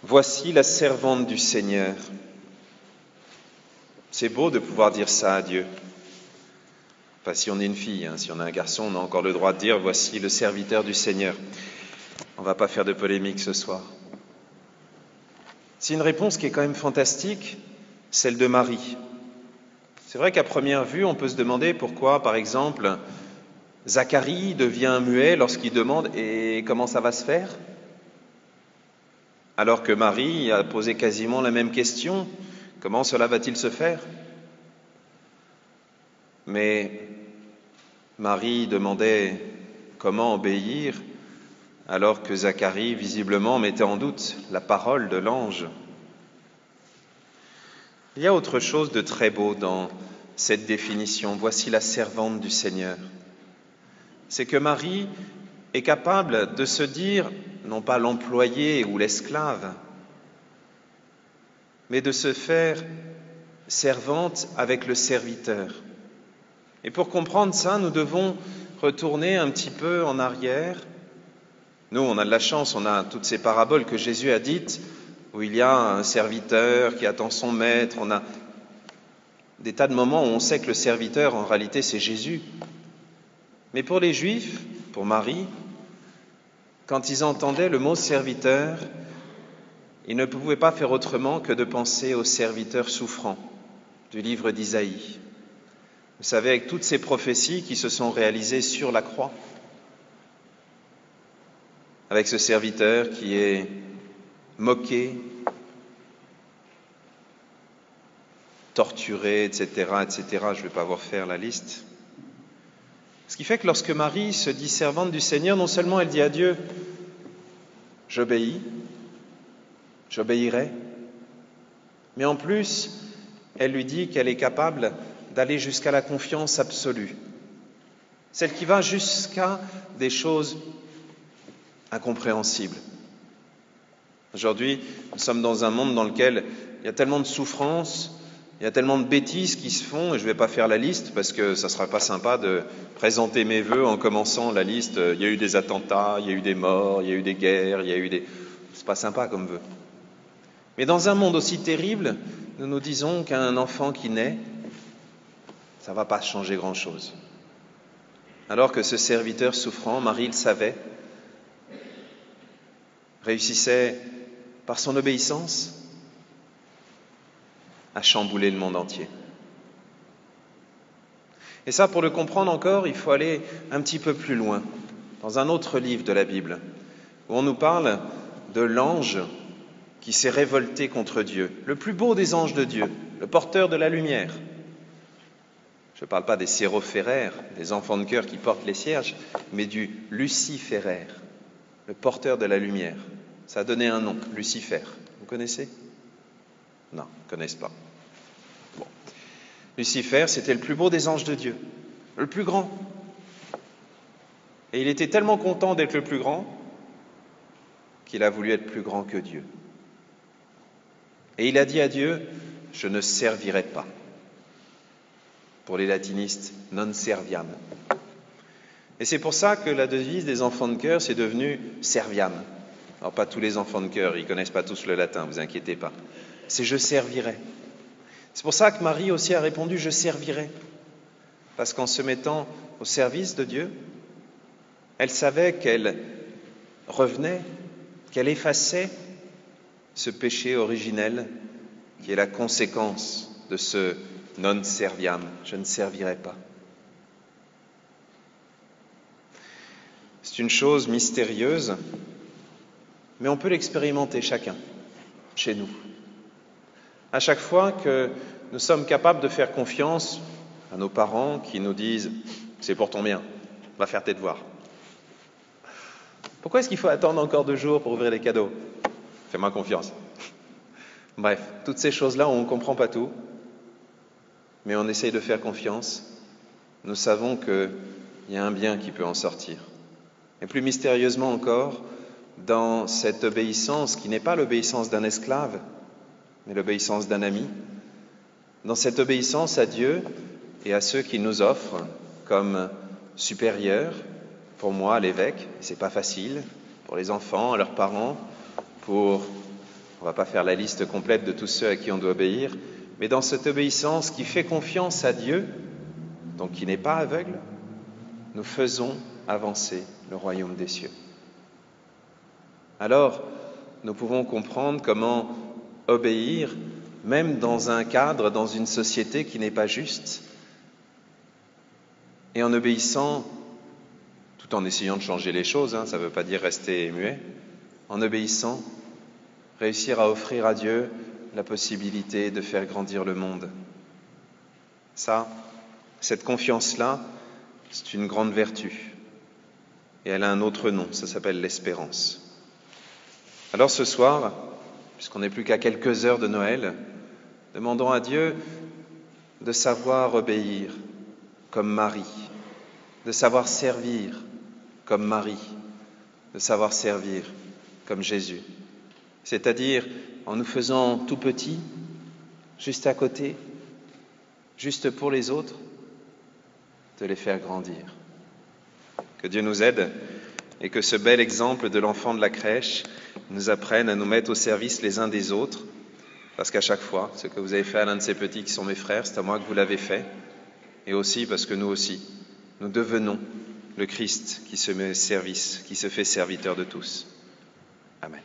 Voici la servante du Seigneur. C'est beau de pouvoir dire ça à Dieu. Enfin, si on est une fille, si on est un garçon, on a encore le droit de dire « Voici le serviteur du Seigneur ». On ne va pas faire de polémique ce soir. C'est une réponse qui est quand même fantastique, celle de Marie. C'est vrai qu'à première vue, on peut se demander pourquoi, par exemple, Zacharie devient muet lorsqu'il demande « Et comment ça va se faire ?» Alors que Marie a posé quasiment la même question. Comment cela va-t-il se faire ? Mais Marie demandait comment obéir, alors que Zacharie, visiblement, mettait en doute la parole de l'ange. Il y a autre chose de très beau dans cette définition. Voici la servante du Seigneur. C'est que Marie est capable de se dire, non pas l'employé ou l'esclave, mais de se faire servante avec le serviteur. Et pour comprendre ça, nous devons retourner un petit peu en arrière. Nous, on a de la chance, on a toutes ces paraboles que Jésus a dites, où il y a un serviteur qui attend son maître. On a des tas de moments où on sait que le serviteur, en réalité, c'est Jésus. Mais pour les Juifs, pour Marie, quand ils entendaient le mot serviteur, ils ne pouvaient pas faire autrement que de penser au serviteur souffrant du livre d'Isaïe. Vous savez, avec toutes ces prophéties qui se sont réalisées sur la croix, avec ce serviteur qui est moqué, torturé, etc., etc., je ne vais pas vous refaire la liste. Ce qui fait que lorsque Marie se dit servante du Seigneur, non seulement elle dit à Dieu « j'obéis, j'obéirai », mais en plus, elle lui dit qu'elle est capable d'aller jusqu'à la confiance absolue, celle qui va jusqu'à des choses incompréhensibles. Aujourd'hui, nous sommes dans un monde dans lequel il y a tellement de souffrances, il y a tellement de bêtises qui se font, et je ne vais pas faire la liste parce que ça ne sera pas sympa de présenter mes vœux en commençant la liste. Il y a eu des attentats, il y a eu des morts, il y a eu des guerres, il y a eu des... C'est pas sympa comme vœu. Mais dans un monde aussi terrible, nous nous disons qu'un enfant qui naît, ça ne va pas changer grand-chose. Alors que ce serviteur souffrant, Marie le savait, réussissait par son obéissance à chambouler le monde entier. Et ça, pour le comprendre encore, il faut aller un petit peu plus loin, dans un autre livre de la Bible, où on nous parle de l'ange qui s'est révolté contre Dieu, le plus beau des anges de Dieu, le porteur de la lumière. Je ne parle pas des séraphéraires, des enfants de cœur qui portent les cierges, mais du luciféraire, le porteur de la lumière. Ça a donné un nom, Lucifer. Vous connaissez ? Non, ils ne connaissent pas. Bon. Lucifer, c'était le plus beau des anges de Dieu, le plus grand. Et il était tellement content d'être le plus grand qu'il a voulu être plus grand que Dieu. Et il a dit à Dieu, « Je ne servirai pas ». Pour les latinistes, « non serviam ». Et c'est pour ça que la devise des enfants de cœur, c'est devenu « serviam ». Alors pas tous les enfants de cœur, ils ne connaissent pas tous le latin, vous inquiétez pas. C'est « je servirai ». C'est pour ça que Marie aussi a répondu « je servirai ». Parce qu'en se mettant au service de Dieu, elle savait qu'elle revenait, qu'elle effaçait ce péché originel qui est la conséquence de ce « non serviam », je ne servirai pas. C'est une chose mystérieuse, mais on peut l'expérimenter chacun, chez nous. À chaque fois que nous sommes capables de faire confiance à nos parents qui nous disent « c'est pour ton bien, va faire tes devoirs ». Pourquoi est-ce qu'il faut attendre encore 2 jours pour ouvrir les cadeaux ? Fais-moi confiance. Bref, toutes ces choses-là, on ne comprend pas tout, mais on essaye de faire confiance. Nous savons qu'il y a un bien qui peut en sortir. Et plus mystérieusement encore, dans cette obéissance qui n'est pas l'obéissance d'un esclave, mais l'obéissance d'un ami, dans cette obéissance à Dieu et à ceux qui nous offrent comme supérieurs, pour moi, l'évêque, c'est pas facile, pour les enfants, leurs parents, pour On ne va pas faire la liste complète de tous ceux à qui on doit obéir, mais dans cette obéissance qui fait confiance à Dieu, donc qui n'est pas aveugle, nous faisons avancer le royaume des cieux. Alors, nous pouvons comprendre comment obéir, même dans un cadre, dans une société qui n'est pas juste, et en obéissant, tout en essayant de changer les choses, ça ne veut pas dire rester muet, en obéissant, réussir à offrir à Dieu la possibilité de faire grandir le monde. Ça, cette confiance-là, c'est une grande vertu. Et elle a un autre nom, ça s'appelle l'espérance. Alors ce soir, puisqu'on n'est plus qu'à quelques heures de Noël, demandons à Dieu de savoir obéir comme Marie, de savoir servir comme Marie, de savoir servir comme Jésus. C'est-à-dire en nous faisant tout petits, juste à côté, juste pour les autres, de les faire grandir. Que Dieu nous aide et que ce bel exemple de l'enfant de la crèche nous apprenne à nous mettre au service les uns des autres, parce qu'à chaque fois, ce que vous avez fait à l'un de ces petits qui sont mes frères, c'est à moi que vous l'avez fait, et aussi parce que nous aussi, nous devenons le Christ qui se met au service, qui se fait serviteur de tous. Amen.